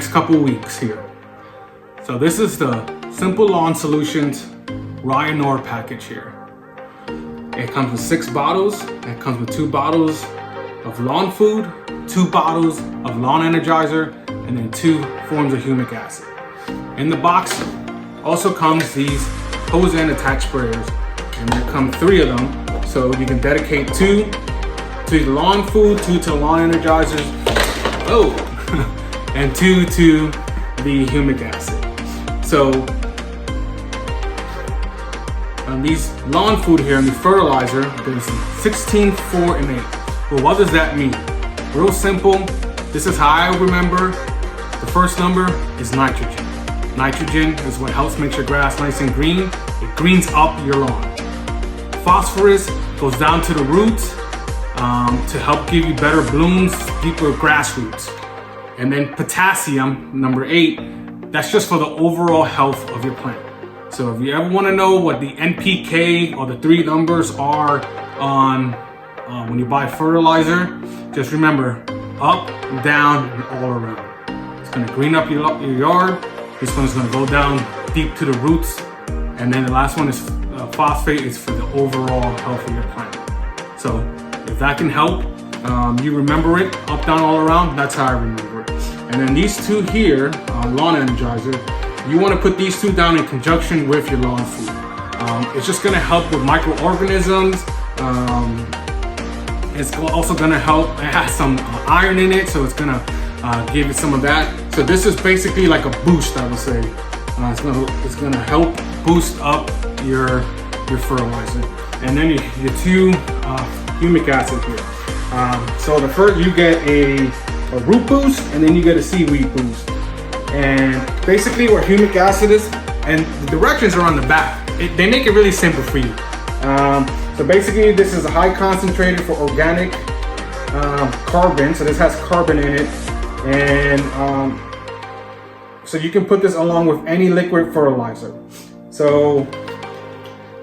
next couple weeks here. So this is the Simple Lawn Solutions Ryan Knorr package here. It comes with 6 bottles. It comes with 2 bottles of lawn food, 2 bottles of lawn energizer, and then 2 forms of humic acid. In the box also comes these hose end attached sprayers, and there come 3 of them. So you can dedicate 2 to the lawn food, 2 to the lawn energizers, and 2 to the humic acid. So on these lawn food here and the fertilizer, there's 16, 4, and 8. Well, what does that mean? Real simple. This is how I remember. The first number is nitrogen. Nitrogen is what helps make your grass nice and green. It greens up your lawn. Phosphorus goes down to the roots to help give you better blooms, deeper grass roots. And then potassium, number 8, that's just for the overall health of your plant. So if you ever want to know what the NPK or the 3 numbers are on when you buy fertilizer, just remember up, down, and all around. It's going to green up your yard. This one's going to go down deep to the roots. And then the last one is phosphate. It's for the overall health of your plant. So if that can help, you remember it, up, down, all around, that's how I remember it. And then these 2 here, lawn energizer, you want to put these 2 down in conjunction with your lawn food. It's just going to help with microorganisms. It's also going to help, it has some iron in it, so it's going to give it some of that. So this is basically like a boost, I would say. It's going to help boost up your fertilizer. And then your 2 humic acid here. So the first, you get a root boost, and then you get a seaweed boost. And basically what humic acid is, and the directions are on the back. They make it really simple for you. So basically this is a high concentrated for organic carbon. So this has carbon in it. And so you can put this along with any liquid fertilizer. So,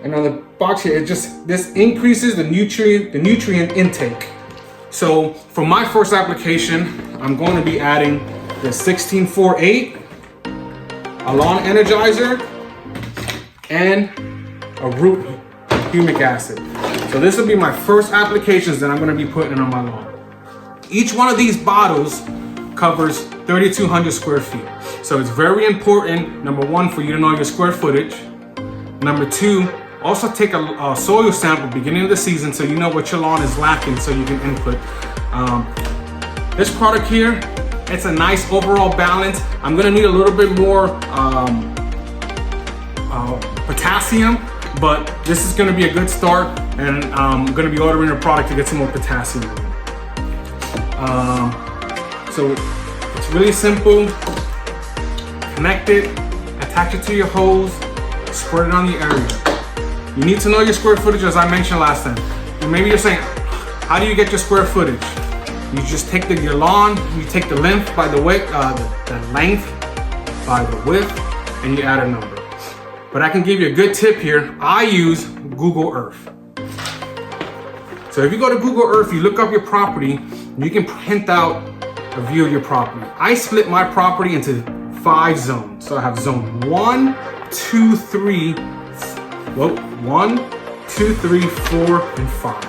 and on the box here, this increases the nutrient intake. So for my first application, I'm going to be adding the 1648, a lawn energizer, and a root humic acid. So this will be my first applications that I'm going to be putting on my lawn. Each one of these bottles covers 3,200 square feet. So it's very important, number 1, for you to know your square footage. Number 2, also take a soil sample beginning of the season so you know what your lawn is lacking so you can input. This product here, it's a nice overall balance. I'm gonna need a little bit more potassium, but this is gonna be a good start, and I'm gonna be ordering a product to get some more potassium in it. So it's really simple. Connect it, attach it to your hose, spread it on the area. You need to know your square footage, as I mentioned last time. And maybe you're saying, how do you get your square footage? You just take your lawn, you take the length by the width, the length by the width, and you add a number. But I can give you a good tip here. I use Google Earth. So if you go to Google Earth, you look up your property, you can print out a view of your property. I split my property into 5 zones. So I have zone 1, 2, 3, 1, 2, 3, 4, and 5.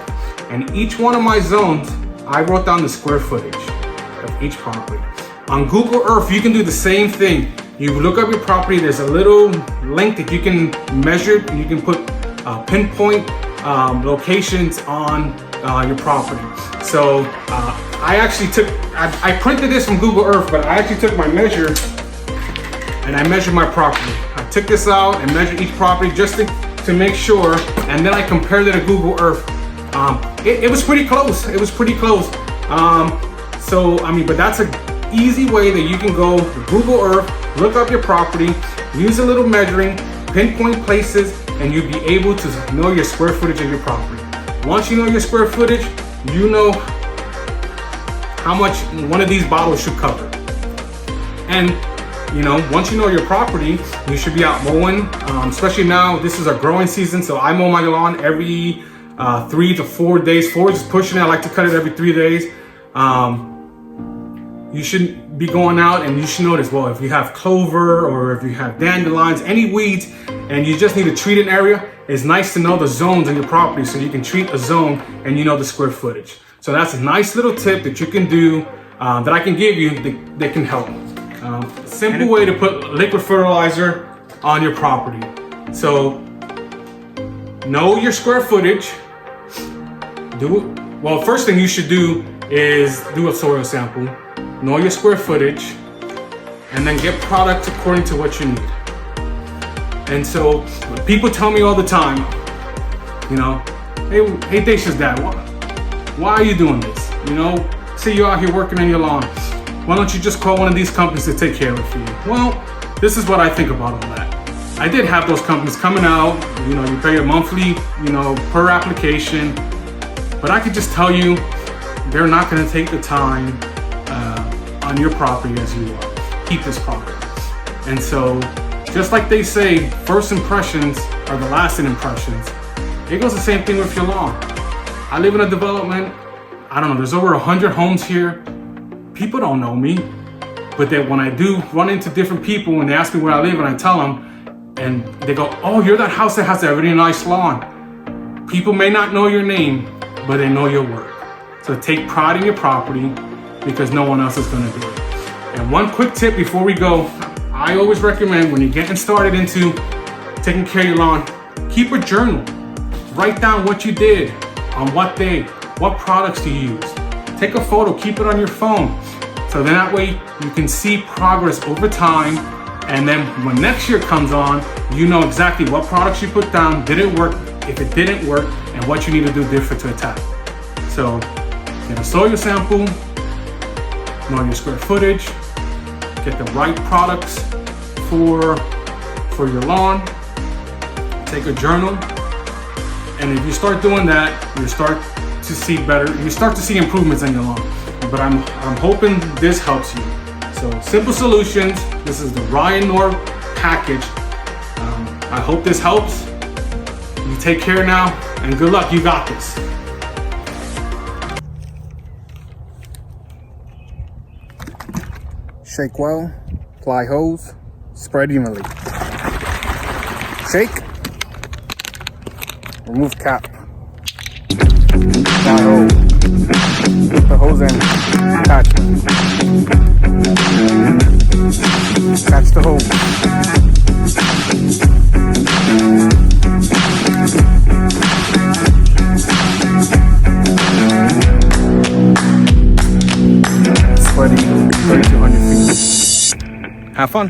And each one of my zones, I wrote down the square footage of each property. On Google Earth, you can do the same thing. You look up your property, there's a little link that you can measure, and you can put pinpoint locations on your property. So I printed this from Google Earth, but I actually took my measure and I measured my property. I took this out and measured each property just to make sure, and then I compared it to Google Earth. It was pretty close. It was pretty close. So, I mean, but that's an easy way that you can go to Google Earth, look up your property, use a little measuring, pinpoint places, and you'll be able to know your square footage of your property. Once you know your square footage, you know how much one of these bottles should cover. And you know, once you know your property, you should be out mowing, especially now, this is a growing season, so I mow my lawn every 3 to 4 days. 4 is pushing it. I like to cut it every 3 days. You should be going out and you should notice, well, if you have clover or if you have dandelions, any weeds, and you just need to treat an area, it's nice to know the zones in your property so you can treat a zone and you know the square footage. So that's a nice little tip that you can do, that I can give you that can help. Simple way to put liquid fertilizer on your property. So know your square footage. Well, first thing you should do is do a soil sample, know your square footage, and then get product according to what you need. And so people tell me all the time, you know, hey Dacia's dad, why are you doing this? You know, say you're out here working on your lawn. Why don't you just call one of these companies to take care of it for you? Well, this is what I think about all that. I did have those companies coming out, you know, you pay a monthly, you know, per application, but I could just tell you, they're not gonna take the time on your property as you keep this property. And so, just like they say, first impressions are the lasting impressions. It goes the same thing with your lawn. I live in a development, I don't know, there's over 100 homes here. People don't know me, but then when I do run into different people, when they ask me where I live and I tell them, and they go, oh, you're that house that has that really nice lawn. People may not know your name, but they know your work. So take pride in your property because no one else is gonna do it. And one quick tip before we go, I always recommend when you're getting started into taking care of your lawn, keep a journal. Write down what you did, on what day, what products do you use. Take a photo, keep it on your phone. So then that way you can see progress over time. And then when next year comes on, you know exactly what products you put down, did it work, if it didn't work, and what you need to do different to attack. So get a soil sample, know your square footage, get the right products for your lawn, take a journal, and if you start doing that, you start to see improvements in your lawn. But I'm hoping this helps you. So simple solutions, this is the Ryan Knorr package. I hope this helps. You take care now, and good luck, you got this. Shake well, apply hose, spread evenly. Shake, remove cap. Apply hose, put the hose in, catch the hose. Spread evenly, 3,200 feet. Have fun.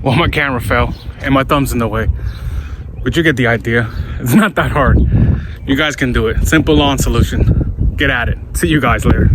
Well, my camera fell and my thumb's in the way, but you get the idea. It's not that hard. You guys can do it. Simple lawn solution. Get at it. See you guys later.